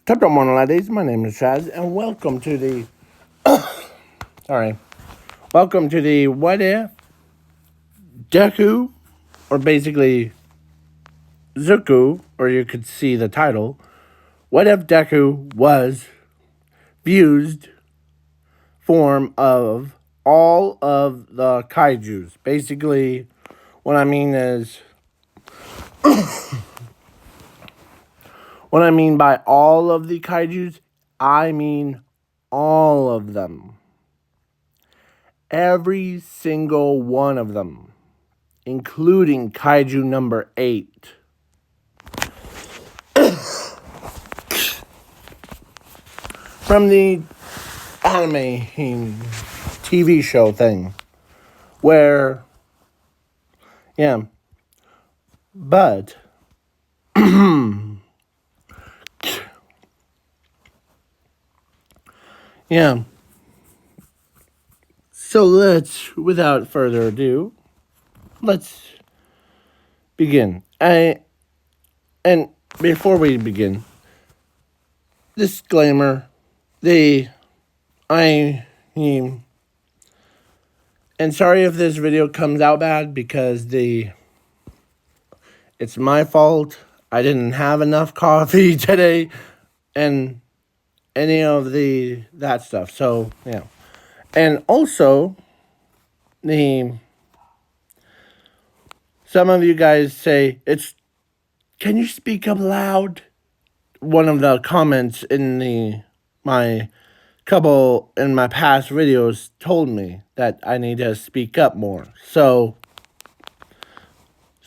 Top morning, ladies. My name is Chaz, and welcome to the What If Deku, or basically Zuku, or you could see the title. What if Deku was fused form of all of the kaijus? Basically, what I mean is, what I mean by all of the kaijus, I mean all of them. Every single one of them, including kaiju number 8. From the anime TV show thing. Where, yeah, but, yeah. So without further ado, let's begin. And before we begin, disclaimer, I mean, and sorry if this video comes out bad because it's my fault. I didn't have enough coffee today and any of that stuff. So, yeah. And also, some of you guys say, can you speak up loud? One of the comments in my past videos told me that I need to speak up more. So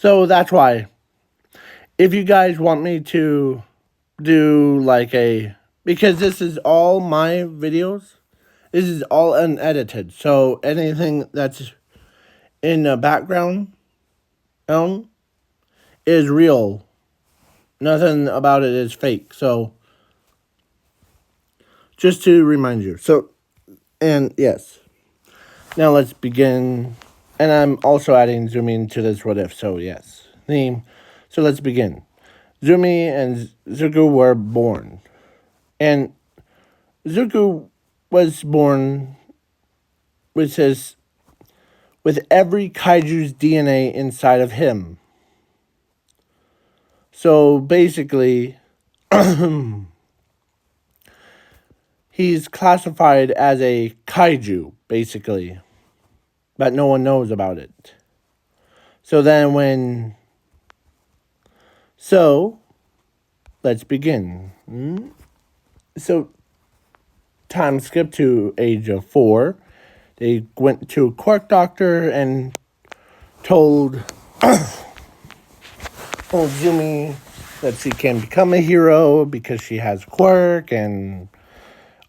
that's why. If you guys want me to do because this is all my videos, this is all unedited. So anything that's in the background is real. Nothing about it is fake. So just to remind you. So, and yes. Now let's begin. And I'm also adding Zumi to this what if. So yes. So let's begin. Zumi and Zuko were born. And Zuko was born with every kaiju's DNA inside of him. So basically, he's classified as a kaiju, basically. But no one knows about it. So let's begin. So, time skip to age of 4. They went to a quirk doctor and told Zumi that she can become a hero because she has quirk and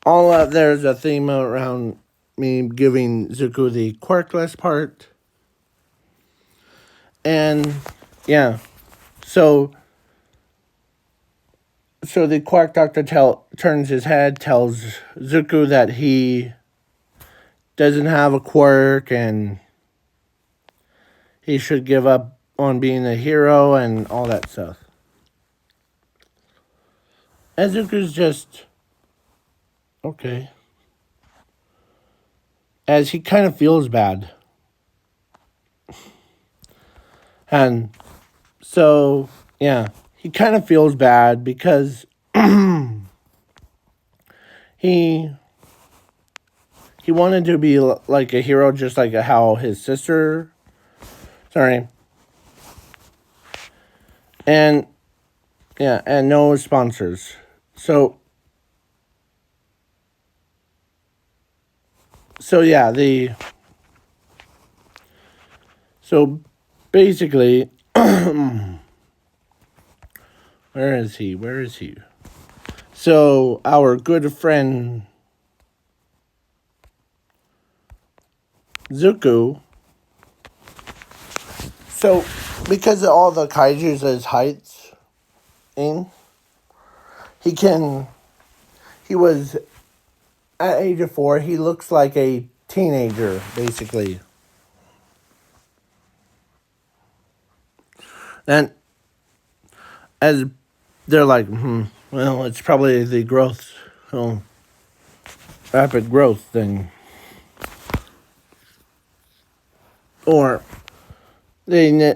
all that. There's a theme around me giving Zuko the quirkless part. And yeah, so the quirk doctor turns his head, tells Zuko that he doesn't have a quirk and he should give up on being a hero and all that stuff. And Zuko's just okay. As he kind of feels bad. And so, yeah, he kind of feels bad because he wanted to be like a hero, just like how his sister, and yeah, and no sponsors. So yeah, so basically, where is he? So our good friend Zuko. So because of all the kaiju's his heights, he was at age of 4. He looks like a teenager, basically. And as they're like, Well, it's probably the growth, rapid growth thing. Or I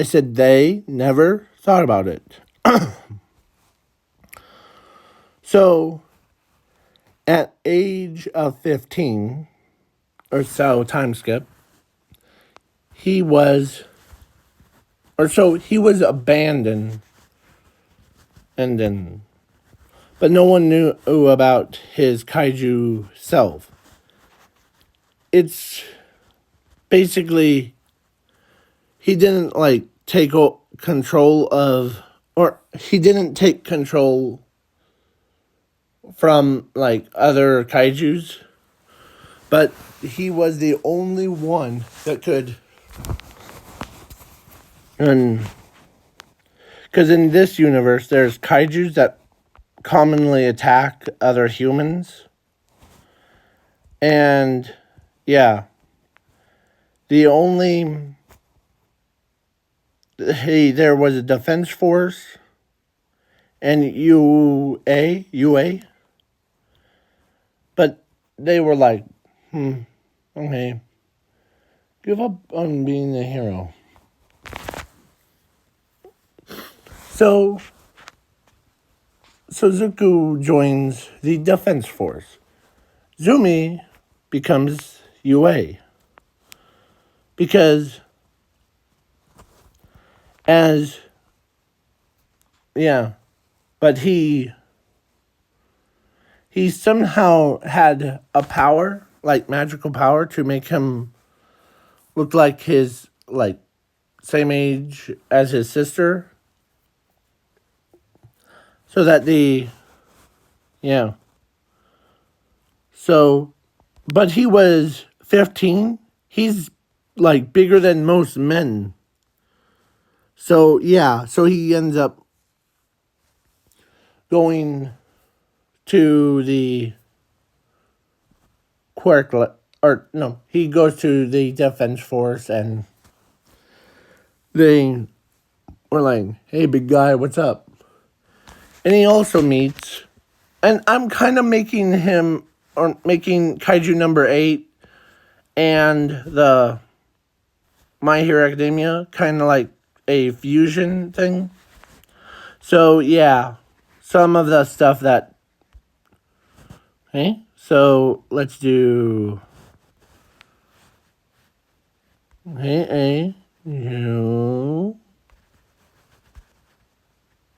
said they never thought about it. So, at age of 15, or so, time skip, he was abandoned, and then, but no one knew about his kaiju self. It's basically, he didn't like take control of, or he didn't take control from like other kaijus, but he was the only one that could. And because in this universe, there's kaijus that commonly attack other humans. And yeah, the only. Hey, there was a defense force and UA, but they were like, okay, give up on being the hero. So Zuko joins the defense force. Zumi becomes UA because but he somehow had a power, like magical power, to make him look like his like same age as his sister. So that So, but he was 15. He's like bigger than most men. So, so he ends up going to the he goes to the defense force, and they were like, hey, big guy, what's up? And he also meets, and I'm kind of making Kaiju number 8 and the My Hero Academia kind of like a fusion thing. So, yeah, some of the stuff that, okay, so let's do,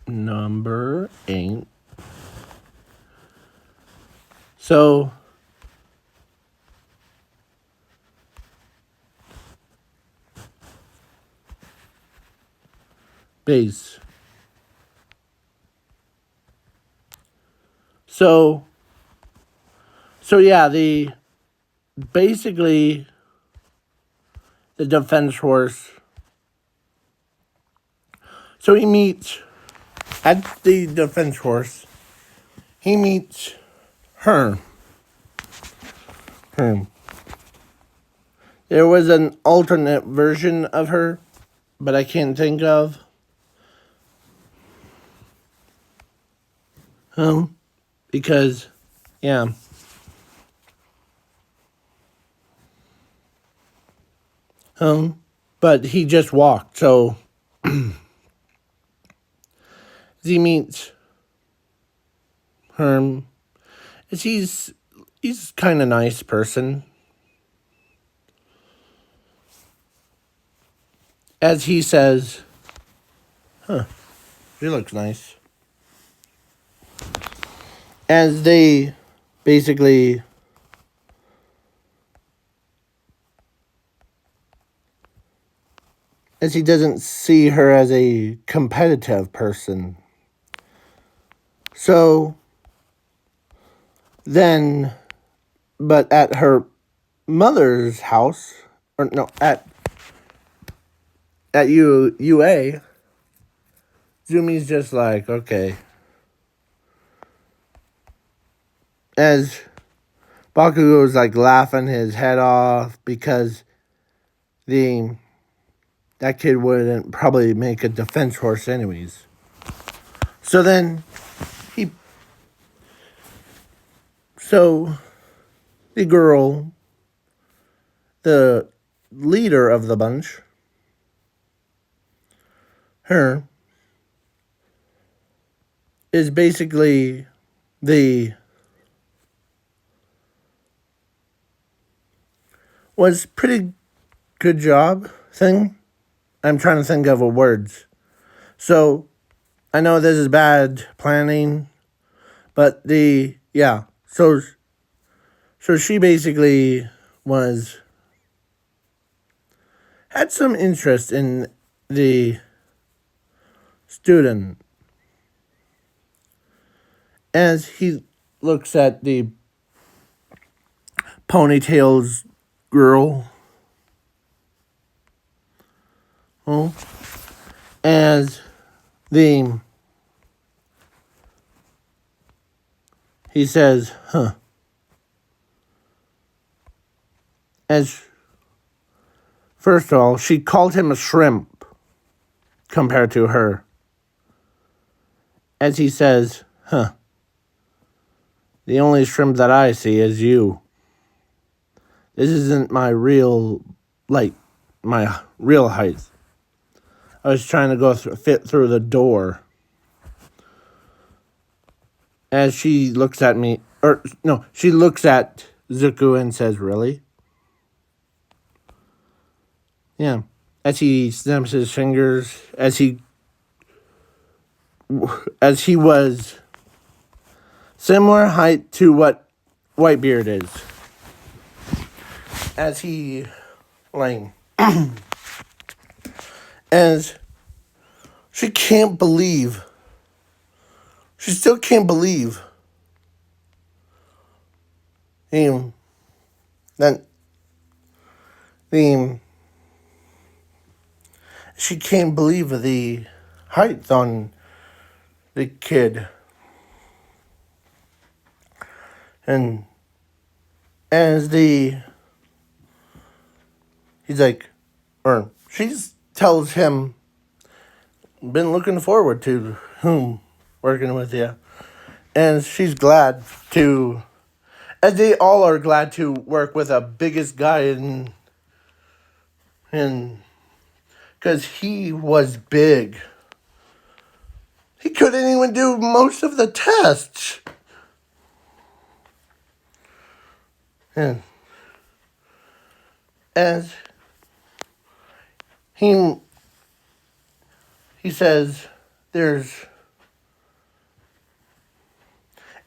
number 8. So, base. So yeah, basically the defense force. So he meets at the defense force. He meets her. There was an alternate version of her, but I can't think of. Because, yeah. But he just walked, so he meets her. He's kind of nice person. As he says, she looks nice. As they basically as he doesn't see her as a competitive person. So then, but at her mother's house, or no, at UA, Zumi's just like, okay. As Bakugo's like laughing his head off because that that kid wouldn't probably make a defense horse anyways. So then so the girl, the leader of the bunch, her, is basically was pretty good job thing. I'm trying to think of a words. So I know this is bad planning, but so she basically had some interest in the student as he looks at the ponytails girl. Oh, as he says, as first of all, she called him a shrimp compared to her. As he says, the only shrimp that I see is you. This isn't my real height. I was trying to fit through the door. As she looks at me, she looks at Zuko and says, really? Yeah. As he snaps his fingers, as he was similar height to what Whitebeard is. As he, as she still can't believe that she can't believe the height on the kid. And as she tells him, been looking forward to working with you. And she's glad as they all are glad to work with the biggest guy in because he was big. He couldn't even do most of the tests. And as he says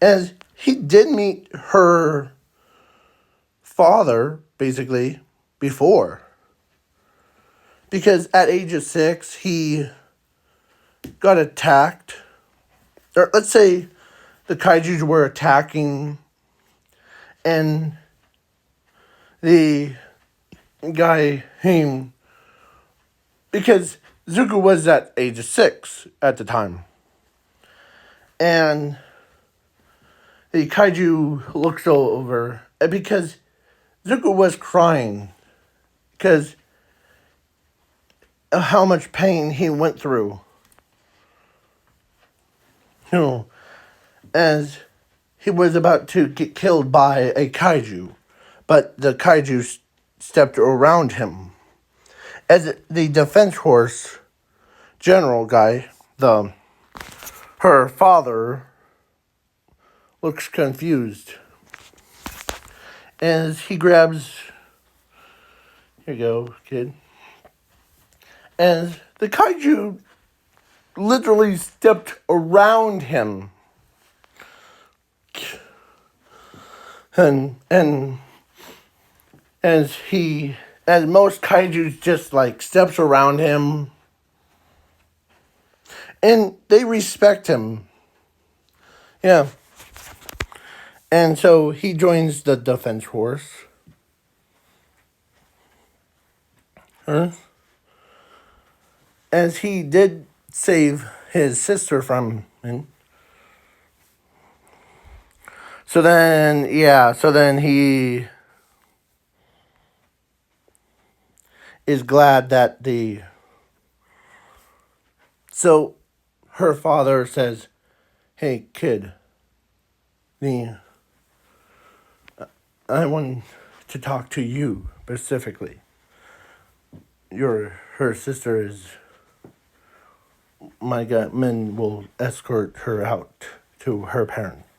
as he did meet her father, basically, before. Because at age of 6, he got attacked. Or let's say the kaijus were attacking, and the guy because Zuko was at age of 6 at the time. And the kaiju looks over, because Zuko was crying because of how much pain he went through. As he was about to get killed by a kaiju, but the kaiju stepped around him. As the defense horse general guy, her father looks confused. As he grabs, here you go, kid. As the kaiju literally stepped around him. And as most kaijus just steps around him. And they respect him. Yeah. And so he joins the defense force. As he did save his sister from him. So then he is glad that So her father says, "Hey, kid, the I want to talk to you specifically. Her sister is my men will escort her out to her parents.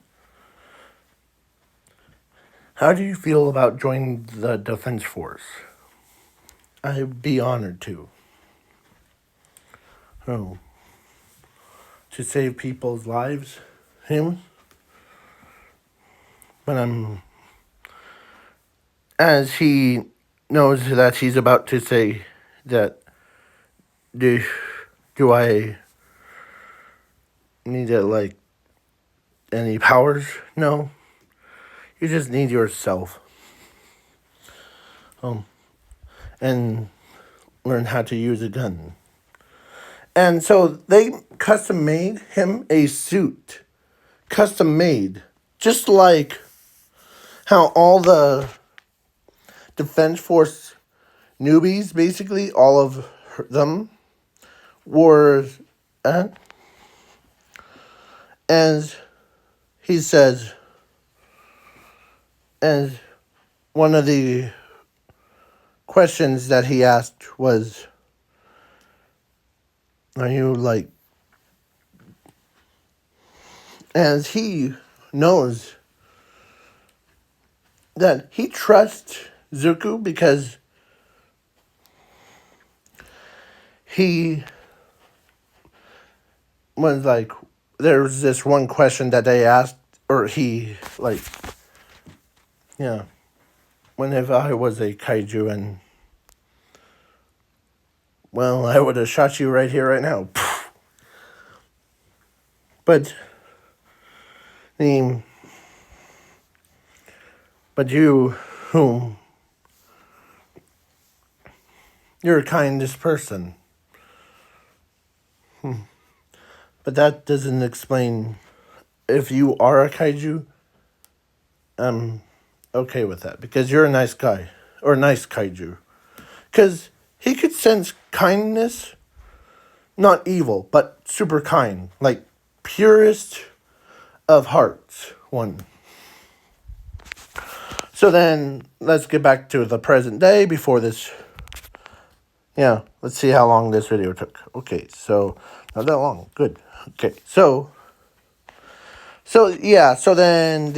How do you feel about joining the Defense Force? I'd be honored to. Oh, to save people's lives? Him? But as he knows that he's about to say that, do I need any powers? No. You just need yourself. And learn how to use a gun. And so they custom made him a suit. Custom made. Just like how all the Defense Force newbies, basically, all of them, were, as he says, as one of the questions that he asked was, are you as he knows that he trusts Zuko because he was there was this one question that they asked, or he, when if I was a kaiju and, well, I would have shot you right here, right now. But, but you, you're a kindest person. But that doesn't explain if you are a kaiju. I'm okay with that because you're a nice guy or a nice kaiju. Because he could sense kindness, not evil, but super kind, like purest of hearts one. So then let's get back to the present day before this. Yeah, let's see how long this video took. Okay, so not that long. Good. Okay, so yeah, so then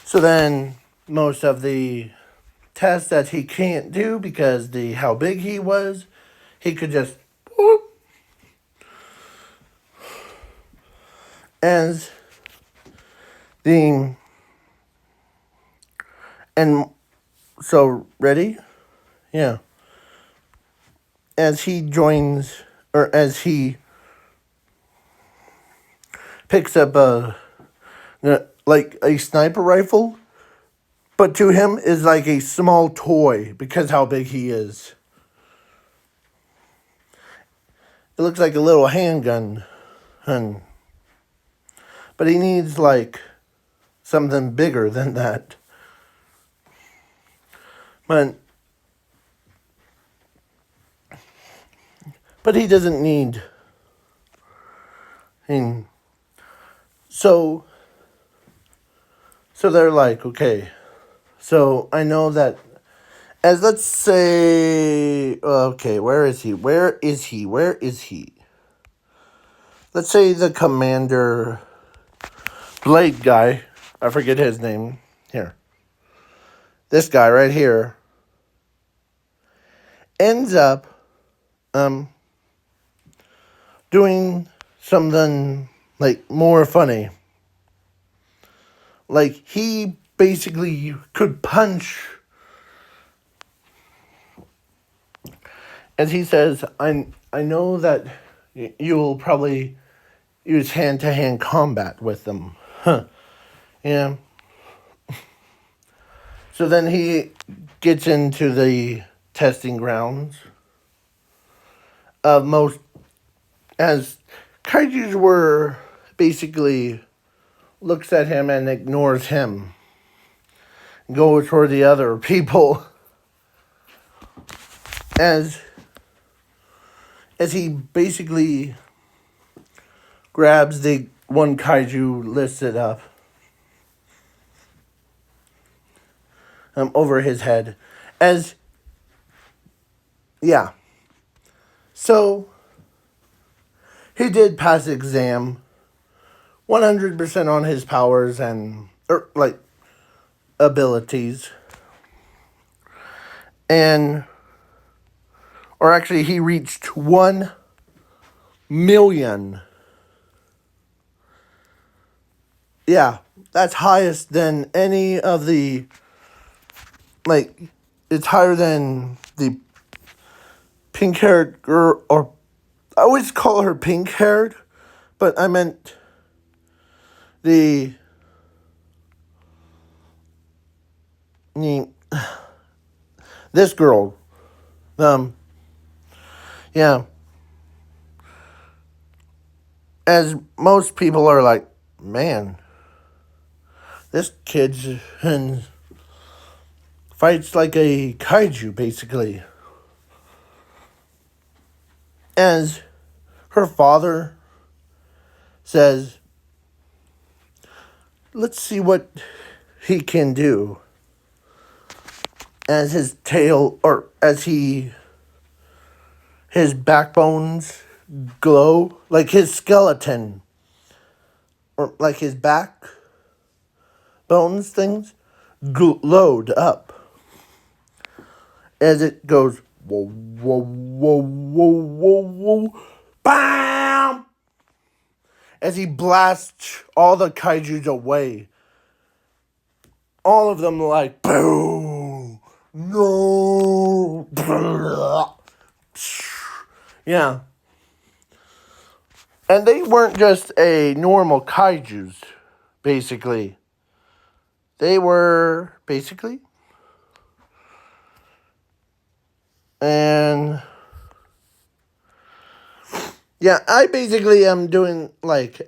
So then most of the tests that he can't do because how big he was, he could just whoop, as the and so ready? Yeah. As he joins, or as he picks up a sniper rifle, but to him is like a small toy because how big he is. It looks like a little handgun, but he needs something bigger than that. But he doesn't need. So they're like, okay. So I know that, as let's say, okay, where is he? Let's say the commander, Blade guy, I forget his name. Here. This guy right here ends up doing something more funny. He basically could punch, as he says, I know that you will probably use hand-to-hand combat with them. Huh. Yeah. So then he gets into the testing grounds of most, as kaijus were basically looks at him and ignores him. Goes for the other people. As as he basically grabs the one kaiju, lifts it up over his head. As, yeah. So, he did pass the exam 100% on his powers and, abilities. And, or actually, he reached 1 million. Yeah, that's highest than any of the, it's higher than the pink-haired girl, or I always call her pink-haired, but I meant the this girl. Yeah. As most people are like, man, this kid's and fights like a kaiju, basically. As her father says, let's see what he can do. As his tail, or as his backbones glow, like his skeleton, or like his back bones things glowed up. As it goes, whoa, whoa, whoa, whoa, whoa, whoa, bam! As he blasts all the kaijus away. All of them like, boom, no, yeah. And they weren't just a normal kaijus, basically. They were, basically, and yeah, I basically am doing like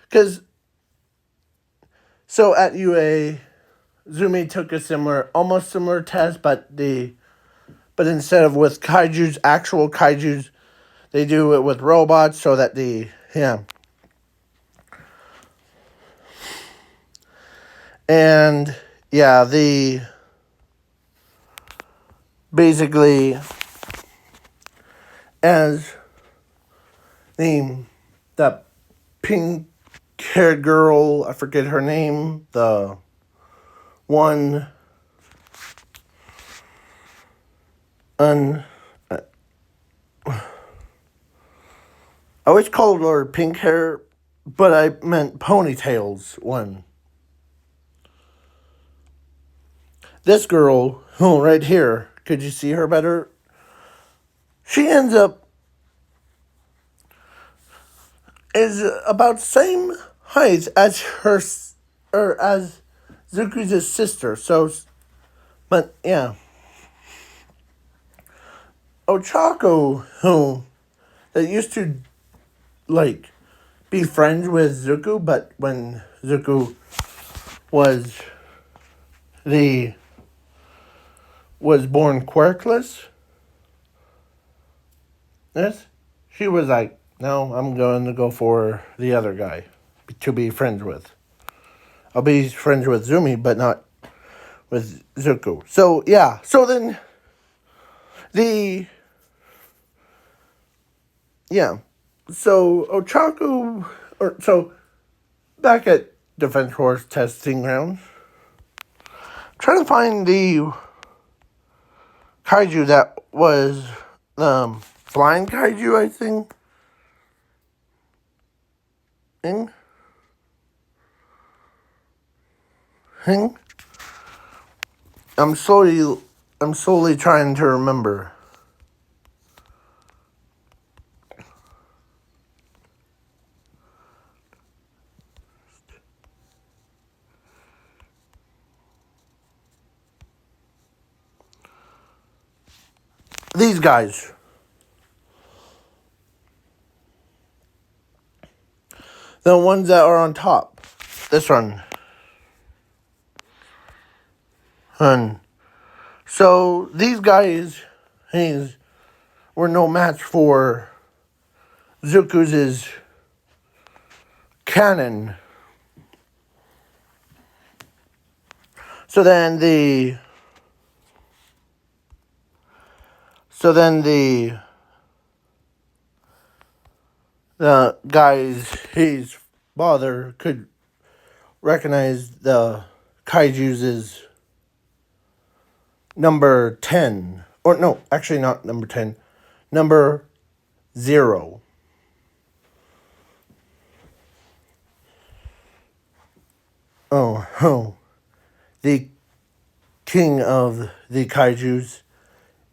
because, so at UA, Zumi took a almost similar test, but instead of with kaijus, actual kaijus, they do it with robots so that and yeah, basically, as the pink-haired girl, I forget her name, the one, I always called her pink hair, but I meant ponytails one. This girl, right here, could you see her better? She ends up is about same height as her, or as Zuku's sister. So, but yeah, Ochako, that used to be friends with Zuku, but when Zuku was born quirkless, yes, she was like, no, I'm going to go for the other guy to be friends with. I'll be friends with Zumi, but not with Zuko. So, yeah. So then, So, so, back at Defense Force testing grounds, trying to find the kaiju that was, flying kaiju, I think. I'm slowly trying to remember. These guys. The ones that are on top. This one. And so these guys, were no match for Zuku's cannon. So then the guy's his father could recognize the kaiju's number 10. Or no, actually not number 10. Number 0. Oh. The king of the kaijus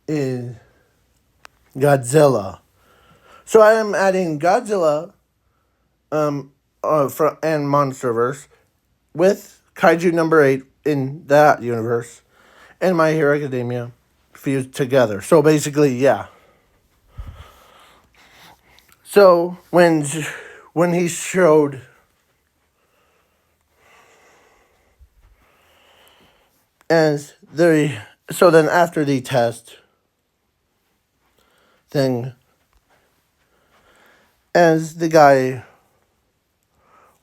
is Godzilla. So I am adding Godzilla and Monsterverse with Kaiju number 8 in that universe and My Hero Academia fused together. So basically, yeah. So when he showed so then after the test thing, as the guy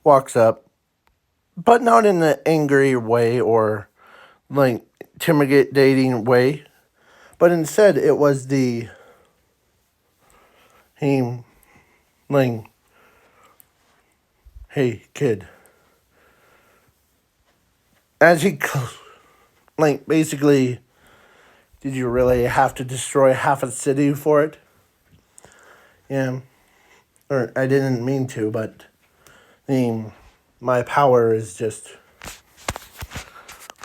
walks up, but not in an angry way or like intimidating way, but instead it was him like, hey kid, as he like basically, did you really have to destroy half a city for it? Yeah, or I didn't mean to, but my power is just,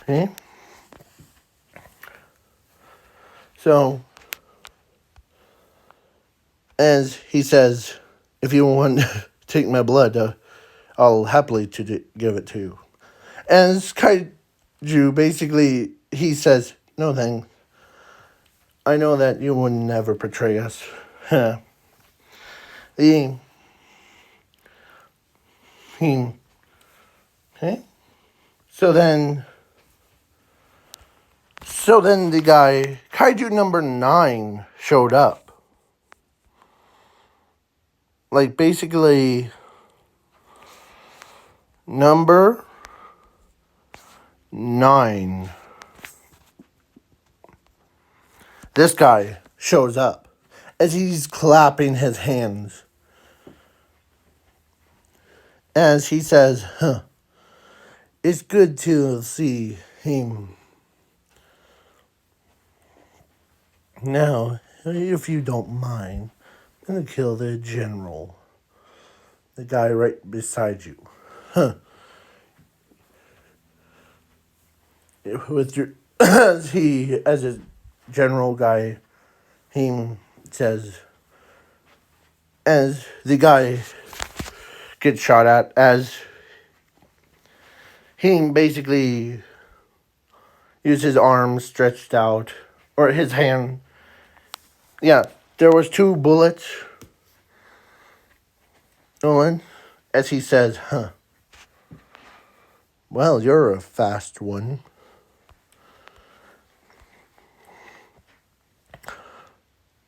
okay? So, as he says, if you want to take my blood, I'll happily give it to you. As Kaiju, basically, he says, no thanks. I know that you would never betray us. Okay? So then the guy, Kaiju number 9, showed up. Like, basically, number 9. This guy shows up as he's clapping his hands. As he says, it's good to see him. Now, if you don't mind, I'm going to kill the general. The guy right beside you. With your, as a general guy, he says, as the guy gets shot at, as he basically used his arms stretched out, or his hand. Yeah, there was 2 bullets. Nolan, as he says, well, you're a fast one.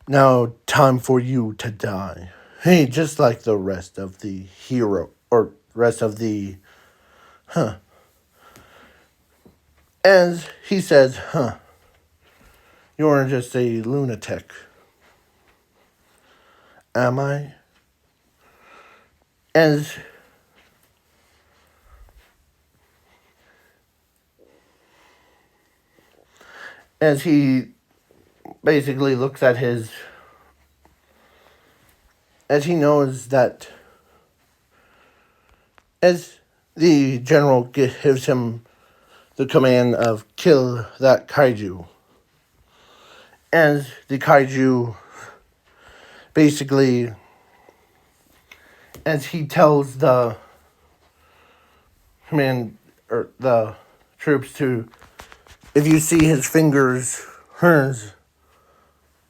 Now, time for you to die. Hey, just like the rest of the hero, or rest of the, As he says, you're just a lunatic. Am I? As he basically looks at as he knows that, as the general gives him the command of kill that kaiju. As the kaiju basically, as he tells the command, or the troops to, if you see his fingers, hers,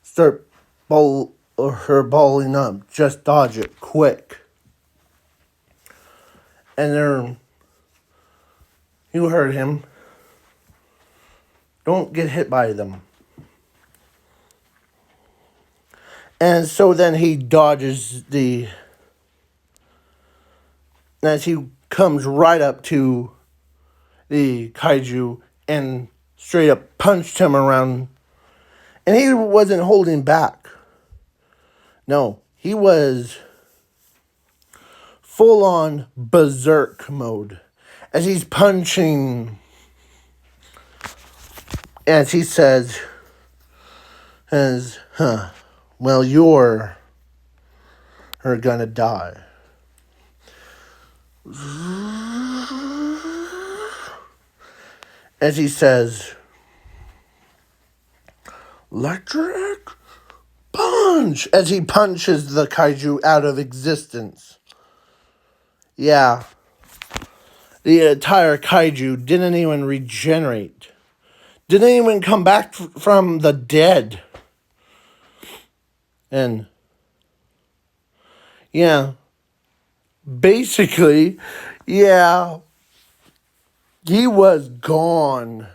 start balling up, just dodge it quick. And you heard him. Don't get hit by them. And so then he dodges as he comes right up to the kaiju and straight up punched him around. And he wasn't holding back. No, he was full on berserk mode as he's punching. As he says, well, you're gonna die. As he says, electric punch, as he punches the kaiju out of existence. Yeah, the entire kaiju didn't even regenerate. Didn't even come back from the dead. And yeah, basically, yeah, he was gone.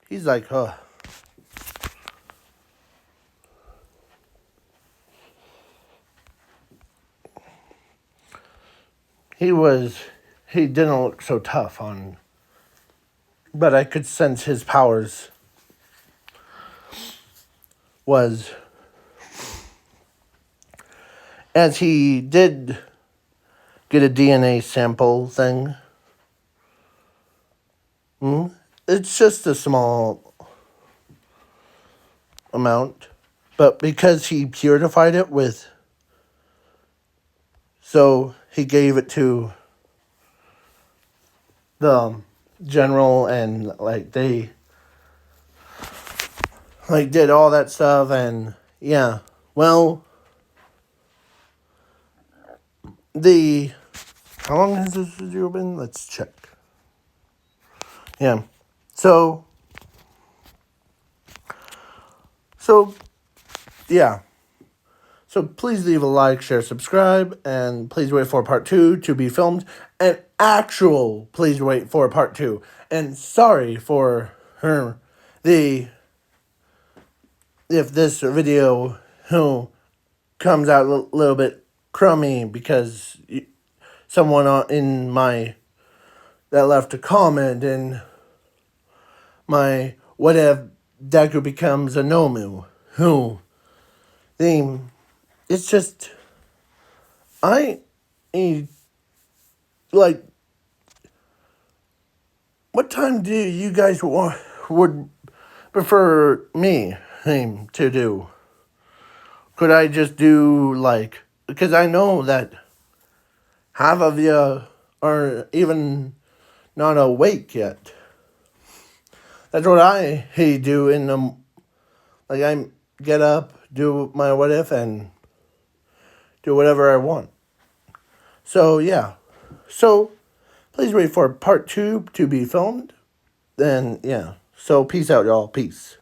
He's like, huh. He didn't look so tough on, but I could sense his powers was, as he did get a DNA sample thing. It's just a small amount, but because he purified it so he gave it to the general, and they did all that stuff, and yeah, well, how long has this video been? Let's check. Yeah, so yeah. So please leave a like, share, subscribe, and please wait for part 2 to be filmed. And please wait for part 2. And sorry for if this video comes out a little bit crummy because someone that left a comment in my what if Deku becomes a Nomu theme. It's just, what time do you guys would prefer me to do? Could I just do, because I know that half of you are even not awake yet. That's what I do in the, I get up, do my what if, and do whatever I want. So, yeah. So, please wait for part 2 to be filmed. Then, yeah. So, peace out, y'all. Peace.